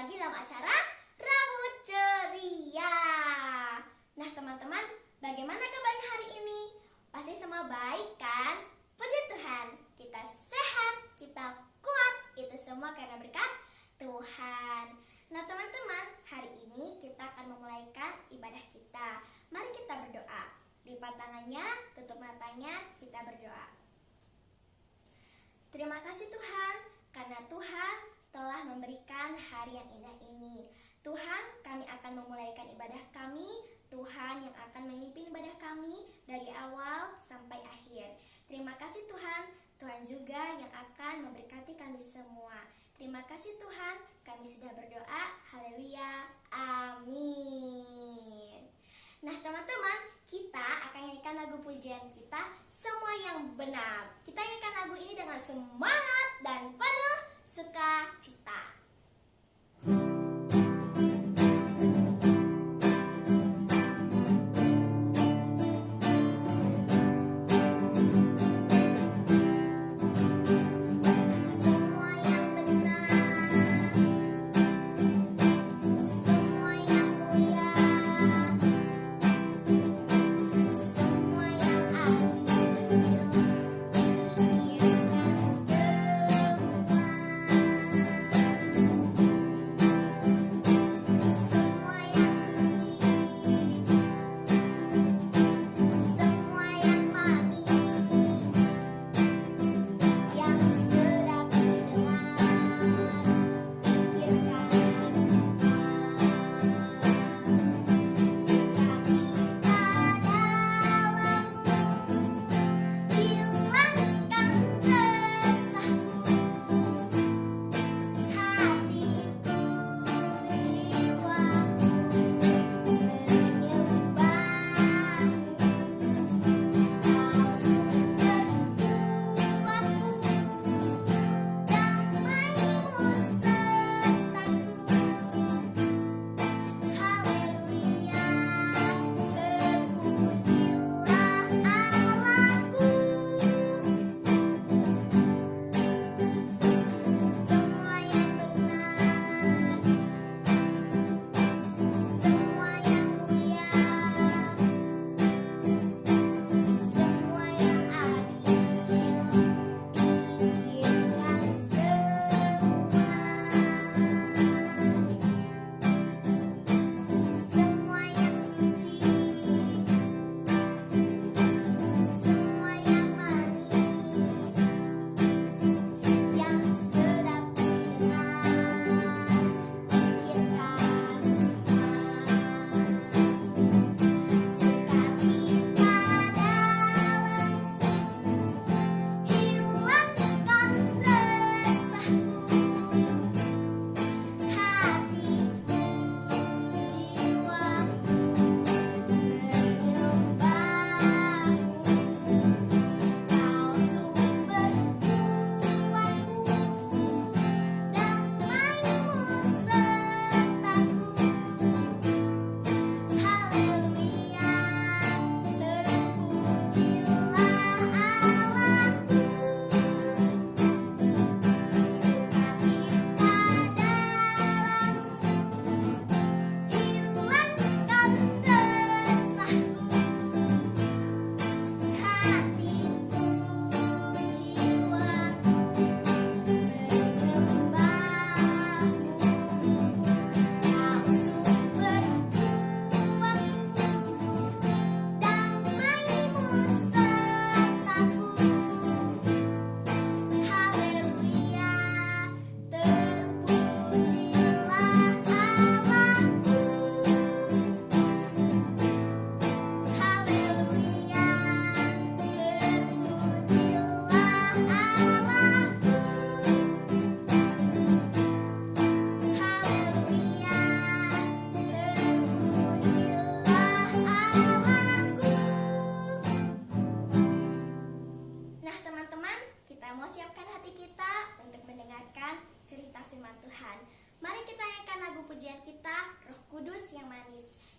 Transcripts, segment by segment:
lagi dalam acara Rabu Ceria. Nah teman-teman, bagaimana kabarnya hari ini? Pasti semua baik kan? Puji Tuhan, kita sehat, kita kuat. Itu semua karena berkat Tuhan. Nah teman-teman, hari ini kita akan memulaikan ibadah kita. Mari kita berdoa. Lipat tangannya, tutup matanya, kita berdoa. Terima kasih Tuhan, karena Tuhan telah memberikan hari yang indah ini. Tuhan, kami akan memulaikan ibadah kami. Tuhan yang akan memimpin ibadah kami dari awal sampai akhir. Terima kasih Tuhan. Tuhan juga yang akan memberkati kami semua. Terima kasih Tuhan, kami sudah berdoa. Haleluya, amin. Nah teman-teman, kita akan nyanyikan lagu pujian kita, Semua Yang Benar. Kita nyanyikan lagu ini dengan semangat dan penuh sukacita.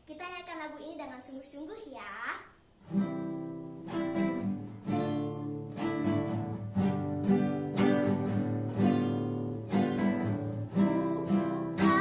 Kita nyanyikan lagu ini dengan sungguh-sungguh ya. Buka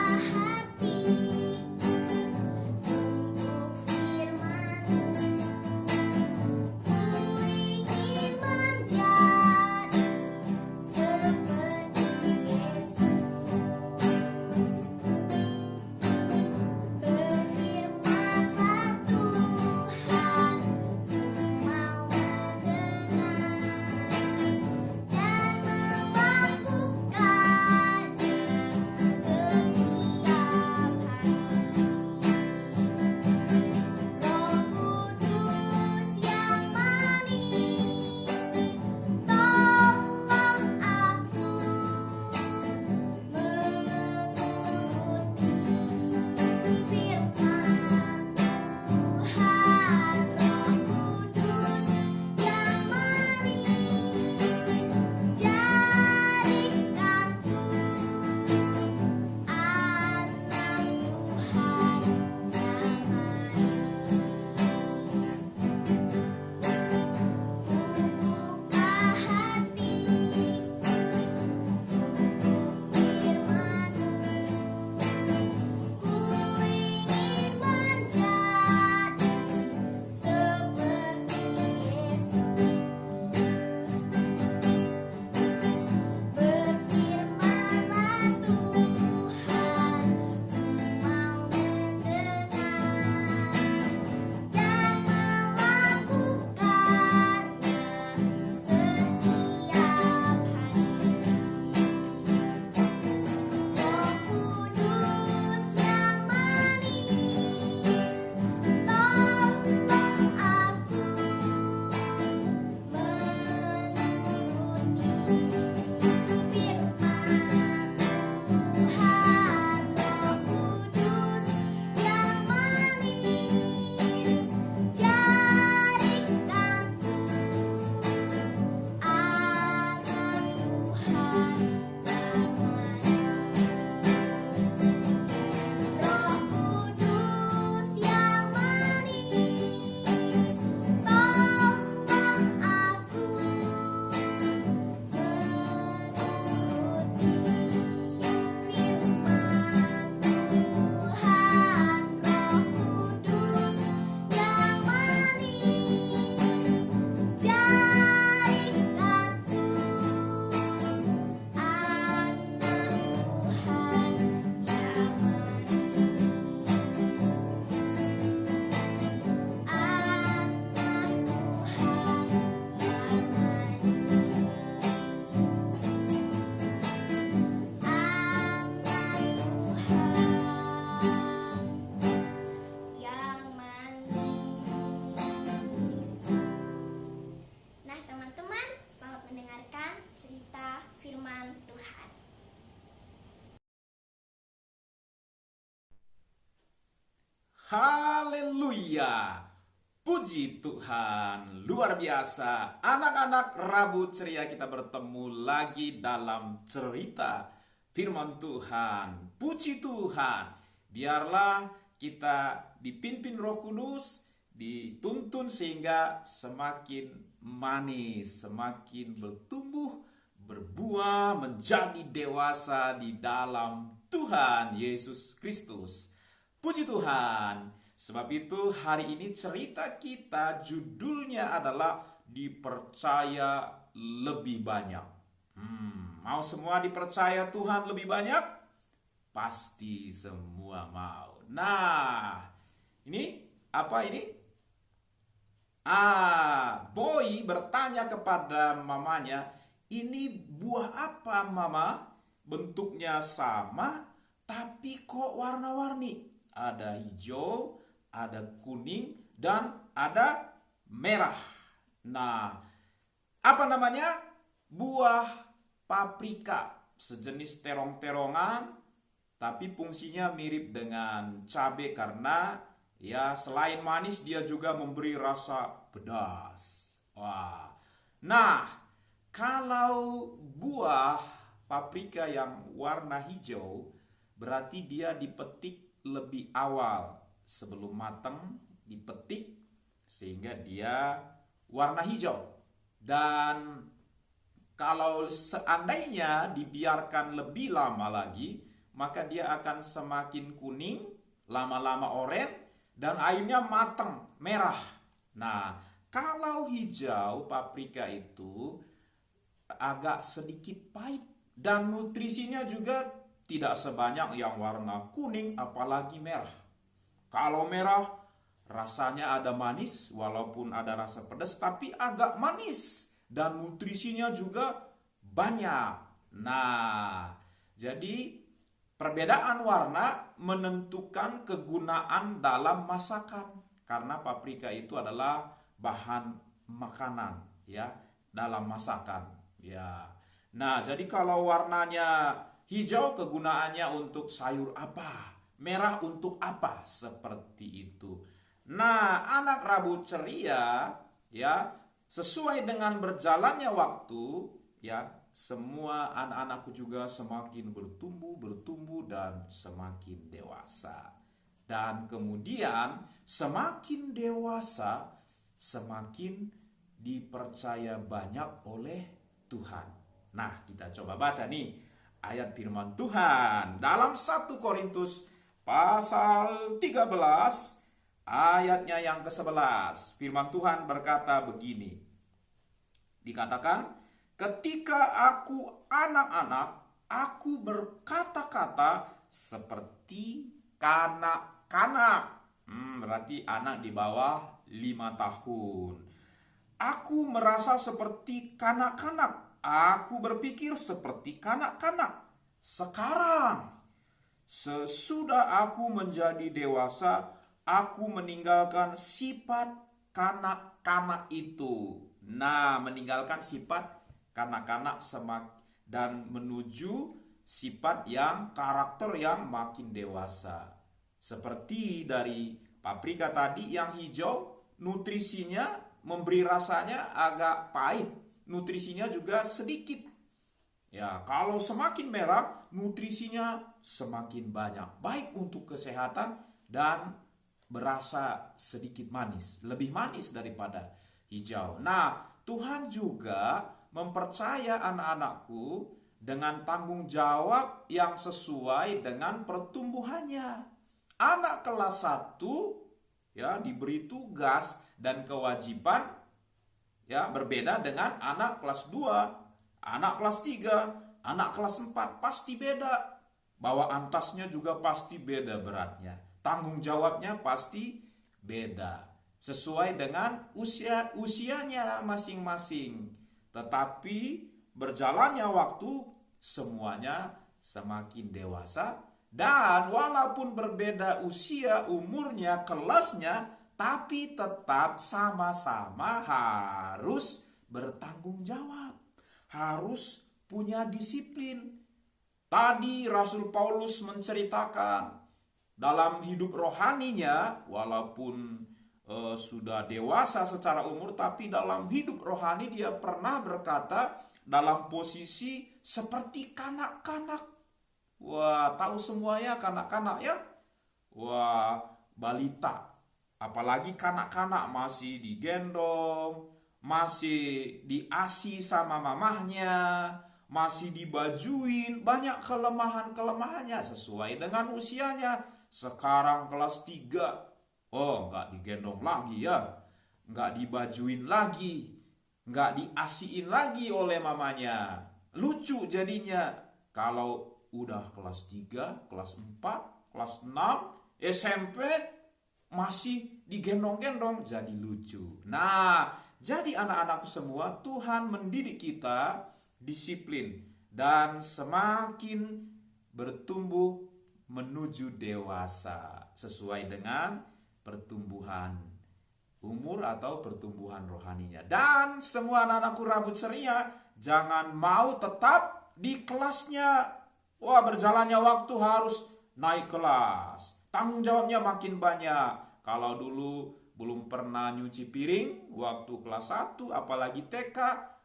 Haleluya. Puji Tuhan, luar biasa. Anak-anak Rabu Ceria, kita bertemu lagi dalam cerita firman Tuhan. Puji Tuhan. Biarlah kita dipimpin Roh Kudus, dituntun sehingga semakin manis, semakin bertumbuh, berbuah, menjadi dewasa di dalam Tuhan Yesus Kristus. Puji Tuhan. Sebab itu hari ini cerita kita judulnya adalah dipercaya lebih banyak. Mau semua dipercaya Tuhan lebih banyak? Pasti semua mau. Nah, ini apa ini? Boy bertanya kepada mamanya, ini buah apa mama? Bentuknya sama, tapi kok warna-warni? Ada hijau, ada kuning, dan ada merah. Nah, apa namanya? Buah paprika, sejenis terong-terongan, tapi fungsinya mirip dengan cabai karena ya selain manis dia juga memberi rasa pedas. Wah. Nah, kalau buah paprika yang warna hijau berarti dia dipetik lebih awal. Sebelum matang dipetik sehingga dia warna hijau. Dan kalau seandainya dibiarkan lebih lama lagi, maka dia akan semakin kuning, lama-lama oranye, dan akhirnya matang, merah. Nah, kalau hijau paprika itu agak sedikit pahit dan nutrisinya juga tidak sebanyak yang warna kuning apalagi merah. Kalau merah rasanya ada manis walaupun ada rasa pedas, tapi agak manis dan nutrisinya juga banyak. Nah, jadi perbedaan warna menentukan kegunaan dalam masakan karena paprika itu adalah bahan makanan ya dalam masakan ya. Nah, jadi kalau warnanya hijau kegunaannya untuk sayur apa? Merah untuk apa? Seperti itu. Nah, anak Rabu Ceria ya, sesuai dengan berjalannya waktu ya, semua anak-anakku juga semakin bertumbuh dan semakin dewasa. Dan kemudian semakin dewasa, semakin dipercaya banyak oleh Tuhan. Nah, kita coba baca nih ayat firman Tuhan dalam 1 Korintus pasal 13 ayatnya yang ke-11. Firman Tuhan berkata begini. Dikatakan, ketika aku anak-anak, aku berkata-kata seperti kanak-kanak. Berarti anak di bawah 5 tahun. Aku merasa seperti kanak-kanak. Aku berpikir seperti kanak-kanak. Sekarang, sesudah aku menjadi dewasa, aku meninggalkan sifat kanak-kanak itu. Nah, meninggalkan sifat kanak-kanak dan menuju sifat yang karakter yang makin dewasa. Seperti dari paprika tadi yang hijau, nutrisinya memberi rasanya agak pahit. Nutrisinya juga sedikit. Ya, kalau semakin merah, nutrisinya semakin banyak. Baik untuk kesehatan dan berasa sedikit manis. Lebih manis daripada hijau. Nah, Tuhan juga mempercaya anak-anakku dengan tanggung jawab yang sesuai dengan pertumbuhannya. Anak kelas 1 ya diberi tugas dan kewajiban ya berbeda dengan anak kelas 2. Anak kelas 3, anak kelas 4 pasti beda. Bawaan tasnya juga pasti beda beratnya. Tanggung jawabnya pasti beda. Sesuai dengan usianya masing-masing. Tetapi berjalannya waktu semuanya semakin dewasa. Dan walaupun berbeda usia, umurnya, kelasnya, tapi tetap sama-sama harus bertanggung jawab. Harus punya disiplin. Tadi Rasul Paulus menceritakan dalam hidup rohaninya, walaupun sudah dewasa secara umur, tapi dalam hidup rohani dia pernah berkata dalam posisi seperti kanak-kanak. Wah, tahu semuanya kanak-kanak ya? Wah, balita. Apalagi kanak-kanak masih digendong, masih diasi sama mamahnya, masih dibajuin, banyak kelemahan-kelemahannya sesuai dengan usianya. Sekarang kelas 3, oh nggak digendong lagi ya, nggak dibajuin lagi, nggak diasiin lagi oleh mamanya. Lucu jadinya kalau udah kelas 3, kelas 4, kelas 6, SMP masih digendong-gendong, jadi lucu. Nah, jadi anak-anakku semua, Tuhan mendidik kita disiplin dan semakin bertumbuh menuju dewasa sesuai dengan pertumbuhan umur atau pertumbuhan rohaninya. Dan semua anak-anakku rambut ceria, jangan mau tetap di kelasnya. Wah, berjalannya waktu harus naik kelas. Tanggung jawabnya makin banyak. Kalau dulu belum pernah nyuci piring waktu kelas 1, apalagi TK,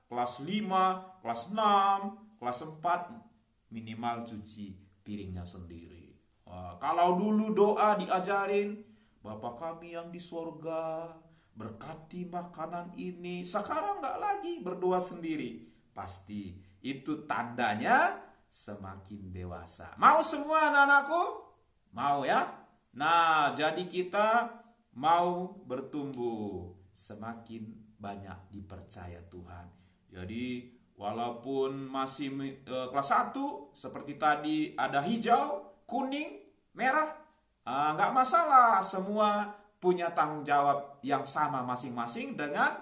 kelas 5, kelas 6, kelas 4 minimal cuci piringnya sendiri. Wah, kalau dulu doa diajarin, Bapa kami yang di sorga, berkati makanan ini. Sekarang nggak lagi berdoa sendiri. Pasti itu tandanya semakin dewasa. Mau semua anak-anakku? Mau ya? Nah, jadi kita mau bertumbuh, semakin banyak dipercaya Tuhan. Jadi walaupun masih kelas 1, seperti tadi ada hijau, kuning, merah, nggak masalah. Semua punya tanggung jawab yang sama masing-masing dengan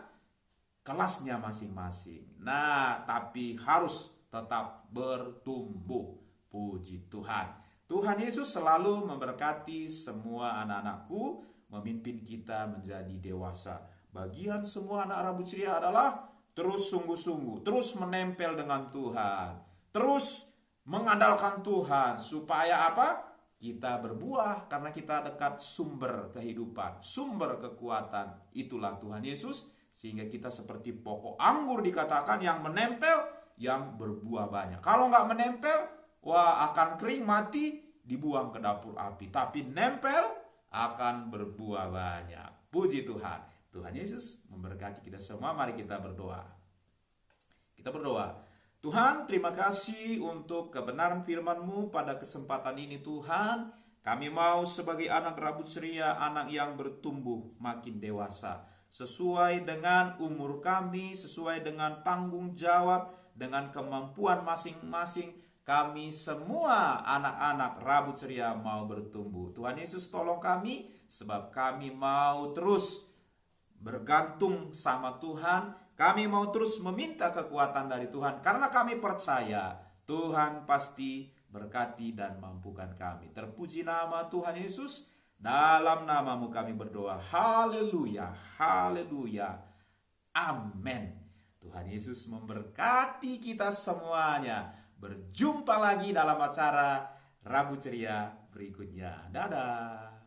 kelasnya masing-masing. Nah, tapi harus tetap bertumbuh. Puji Tuhan. Tuhan Yesus selalu memberkati semua anak-anakku, memimpin kita menjadi dewasa. Bagian semua anak rambut ceria adalah terus sungguh-sungguh, terus menempel dengan Tuhan, terus mengandalkan Tuhan, supaya apa? Kita berbuah karena kita dekat sumber kehidupan, sumber kekuatan. Itulah Tuhan Yesus, sehingga kita seperti pokok anggur dikatakan yang menempel, yang berbuah banyak. Kalau nggak menempel, wah akan kering, mati, dibuang ke dapur api. Tapi nempel akan berbuah banyak. Puji Tuhan. Tuhan Yesus memberkati kita semua. Mari kita berdoa. Kita berdoa. Tuhan, terima kasih untuk kebenaran firman-Mu pada kesempatan ini Tuhan. Kami mau sebagai anak rambut ceria, anak yang bertumbuh makin dewasa. Sesuai dengan umur kami, sesuai dengan tanggung jawab, dengan kemampuan masing-masing. Kami semua anak-anak rambut ceria mau bertumbuh. Tuhan Yesus tolong kami, sebab kami mau terus bergantung sama Tuhan. Kami mau terus meminta kekuatan dari Tuhan, karena kami percaya Tuhan pasti berkati dan mampukan kami. Terpuji nama Tuhan Yesus. Dalam namamu kami berdoa. Haleluya, haleluya, amin. Tuhan Yesus memberkati kita semuanya. Berjumpa lagi dalam acara Rabu Ceria berikutnya. Dadah.